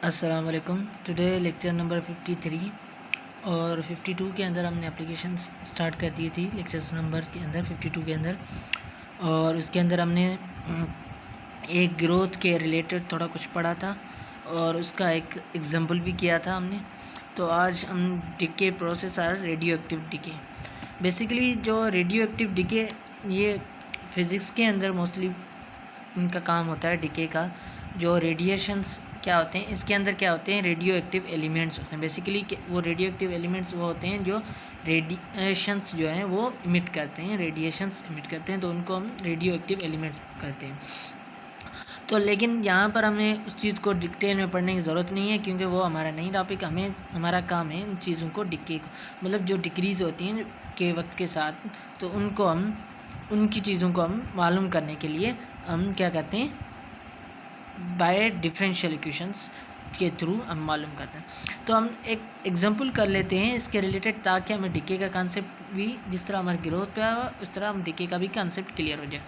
अस्सलाम वालेकुम। Today lecture number 53 और 52 के अंदर हमने एप्लीकेशन स्टार्ट कर दी थी। लेक्चर्स नंबर के अंदर 52 के अंदर, और उसके अंदर हमने एक ग्रोथ के रिलेटेड थोड़ा कुछ पढ़ा था और उसका एक एग्जांपल भी किया था हमने। तो आज हम decay process or radioactive decay. Basically जो रेडियो एक्टिव डिके, ये फिज़िक्स के अंदर मोस्टली इनका काम होता है। डिके का जो रेडिएशंस क्या होते हैं, इसके अंदर क्या होते हैं, रेडियो एक्टिव एलिमेंट्स होते हैं। बेसिकली वो रेडियो एक्टिव एलिमेंट्स वो होते हैं जो रेडिएशंस जो हैं वो इमिट करते हैं, रेडिएशंस इमिट करते हैं, तो उनको हम रेडियो एक्टिव एलिमेंट्स कहते हैं। तो लेकिन यहाँ पर हमें उस चीज़ को डिटेल में पढ़ने की ज़रूरत नहीं है, क्योंकि वो हमारा नहीं टॉपिक। हमारा काम है इन चीज़ों को डिके को, मतलब जो डिक्रीज़ होती हैं के वक्त के साथ, तो उनकी चीज़ों को हम मालूम करने के लिए हम क्या कहते हैं, बाय डिफरेंशियल इक्वेशंस के थ्रू हम मालूम करते हैं। तो हम एक एग्जांपल कर लेते हैं इसके रिलेटेड, ताकि हमें डिके का कॉन्सेप्ट भी, जिस तरह हमारे ग्रोथ पे आया उस तरह हम डिके का भी कॉन्सेप्ट क्लियर हो जाए।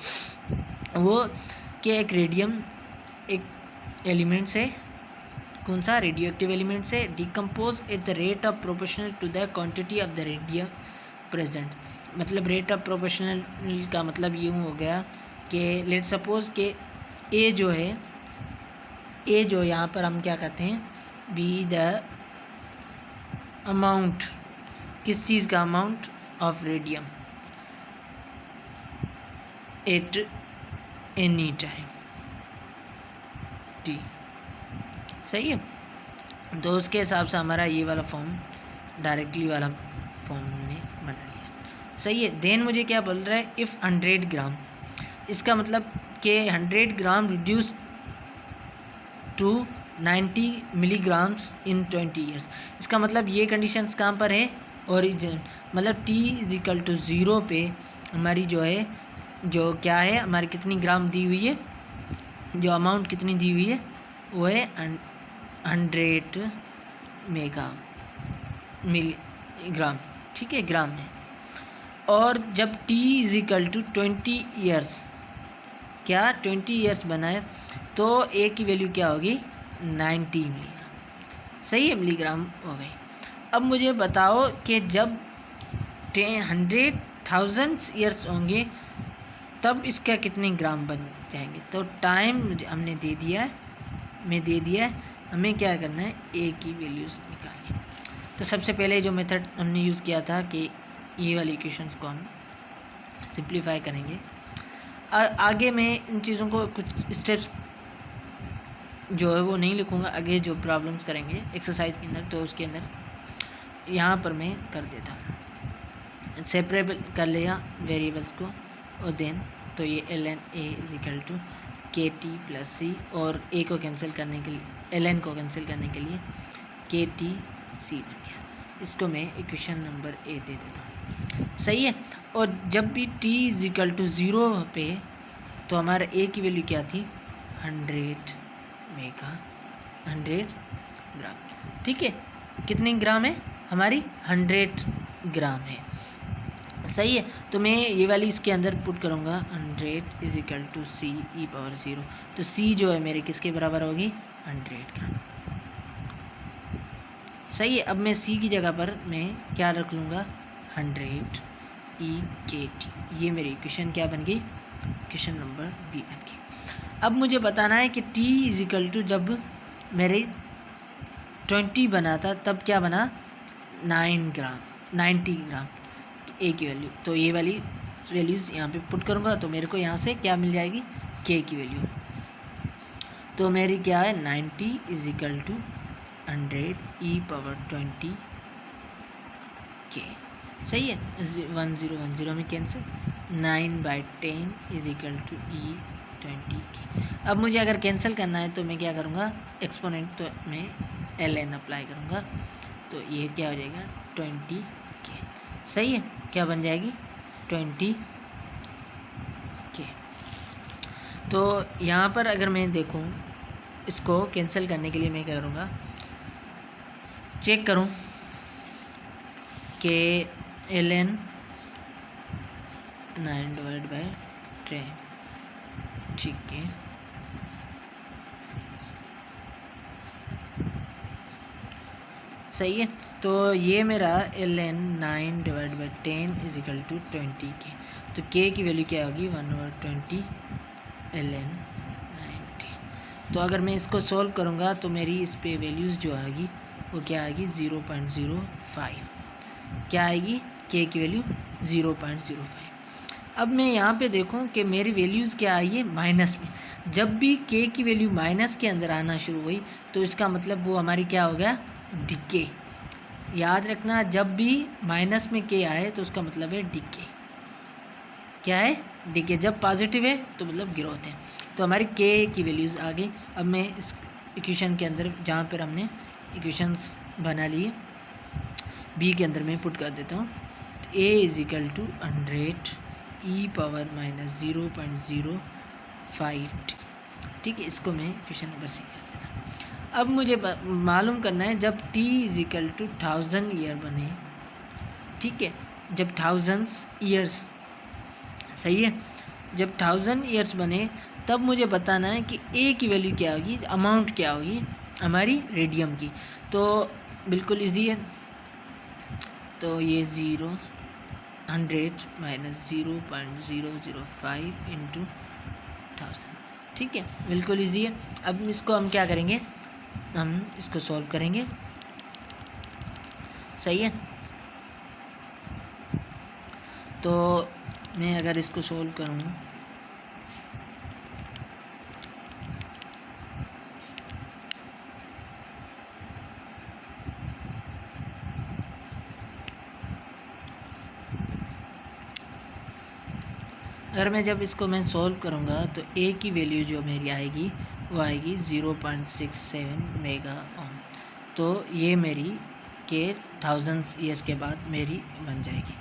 वो कि एक रेडियम एक एलिमेंट से, कौन सा, रेडियो एक्टिव एलिमेंट से decompose at the rate of proportional to the quantity of the radium present. मतलब रेट ऑफ प्रोपोर्शनल का मतलब यूँ हो गया कि लेट सपोज के ए जो यहाँ पर हम क्या कहते हैं, बी द अमाउंट, किस चीज़ का, amount of radium at any time T. सही है। तो उसके हिसाब से हमारा ये वाला फॉर्म, डायरेक्टली वाला फॉर्म हमने बना लिया। सही है। देन मुझे क्या बोल रहा है, इफ़ 100 ग्राम, इसका मतलब कि 100 gram reduce to 90 milligrams in 20 years. इसका मतलब ये कंडीशंस कहाँ पर है, ओरिजिन, मतलब t इज इक्वल टू 0 पे हमारी जो है, जो क्या है हमारी कितनी ग्राम दी हुई है, जो अमाउंट कितनी दी हुई है वो है 100 मिलीग्राम। ठीक है, ग्राम में। और जब t is equal to 20 years, क्या 20 ईयर्स बनाए, तो ए की वैल्यू क्या होगी, 90 मिलीग्राम। सही है, मिलीग्राम हो गई। अब मुझे बताओ कि जब 100,000 ईयर्स होंगे तब इसका कितने ग्राम बन जाएंगे। तो टाइम मुझे हमने दे दिया है, हमें क्या करना है, ए की वैल्यूज़ निकालनी है। तो सबसे पहले जो मेथड हमने यूज़ किया था कि ये वाली इक्वेशंस को हम सिंप्लीफाई करेंगे। आगे मैं इन चीज़ों को कुछ स्टेप्स जो है वो नहीं लिखूँगा, आगे जो प्रॉब्लम्स करेंगे एक्सरसाइज के अंदर, तो उसके अंदर यहाँ पर मैं कर देता हूँ। सेपरेबल कर लिया वेरिएबल्स को, और देन तो ये ln a is equal to k t plus c, और a को कैंसिल करने के लिए, ln को कैंसिल करने के लिए के टी सी बन गया। इसको मैं इक्वेशन नंबर a दे देता हूँ। सही है। और जब भी t इज इक्वल टू 0 पे, तो हमारा a की वैल्यू क्या थी, 100 ग्राम। ठीक है, कितनी ग्राम है हमारी, 100 ग्राम है। सही है। तो मैं ये वाली इसके अंदर पुट करूँगा, 100 is equal to c e power 0। तो सी जो है मेरे किसके बराबर होगी, 100 ग्राम। सही है। अब मैं सी की जगह पर मैं क्या रख लूँगा, 100 ई के टी। ये मेरी इक्वेशन क्या बन गई, इक्वेशन नंबर बी बन गई। अब मुझे बताना है कि t इज इक्वल टू, जब मेरे 20 बना था तब क्या बना, 90 ग्राम ए की वैल्यू। तो ये वाली वैल्यूज़ यहाँ पे पुट करूँगा, तो मेरे को यहाँ से क्या मिल जाएगी, k की वैल्यू। तो मेरी क्या है, 90 is equal to 100 e power 20 k। सही है। 1010 में cancel, 9/10 is equal to e 20 k। अब मुझे अगर कैंसिल करना है तो मैं क्या करूँगा, एक्सपोनेंट, तो मैं ln अप्लाई करूँगा, तो ये क्या हो जाएगा, 20 k। सही है, क्या बन जाएगी, 20 k। तो यहाँ पर अगर मैं देखूँ, इसको कैंसिल करने के लिए मैं क्या करूँगा, चेक करूँ कि ln 9/10, ठीक है, सही है। तो ये मेरा ln 9/10 is equal to 20k। तो k की वैल्यू क्या होगी 1/20 ln 90। तो अगर मैं इसको सॉल्व करूँगा तो मेरी इस पे वैल्यूज़ जो आएगी वो क्या आएगी 0.05। क्या आएगी k की वैल्यू 0.05। अब मैं यहाँ पे देखूँ कि मेरी वैल्यूज़ क्या आई है माइनस में। जब भी k की वैल्यू माइनस के अंदर आना शुरू हुई तो इसका मतलब वो हमारी क्या हो गया डिके। याद रखना जब भी माइनस में k आए तो उसका मतलब है डिके। क्या है डिके। जब पॉजिटिव है तो मतलब ग्रोथ है। तो हमारी k की वैल्यूज़ आ गई। अब मैं इस इक्वेशन के अंदर जहाँ पर हमने इक्वेशंस बना लिए b के अंदर मैं पुट कर देता हूँ। तो a is equal to 100 e power minus 0.05। ठीक है, इसको मैं क्वेश्चन नंबर सी कर देता हूँ। अब मुझे मालूम करना है जब t is equal to 1000 year बने। ठीक है, जब 1000 ईयर्स, सही है, जब 1000 ईयर्स बने तब मुझे बताना है कि a की वैल्यू क्या होगी, अमाउंट क्या होगी हमारी रेडियम की। तो बिल्कुल इजी है। तो ये 100 माइनस 0.005 इंटू 1000। ठीक है, बिल्कुल इजी है। अब इसको हम क्या करेंगे, हम इसको सॉल्व करेंगे। सही है। तो मैं अगर इसको सॉल्व करूँ अगर मैं जब इसको मैं सॉल्व करूँगा तो a की वैल्यू जो मेरी आएगी वो आएगी 0.67 मेगा ओम। तो ये मेरी के 1000 ईयर्स के बाद मेरी बन जाएगी।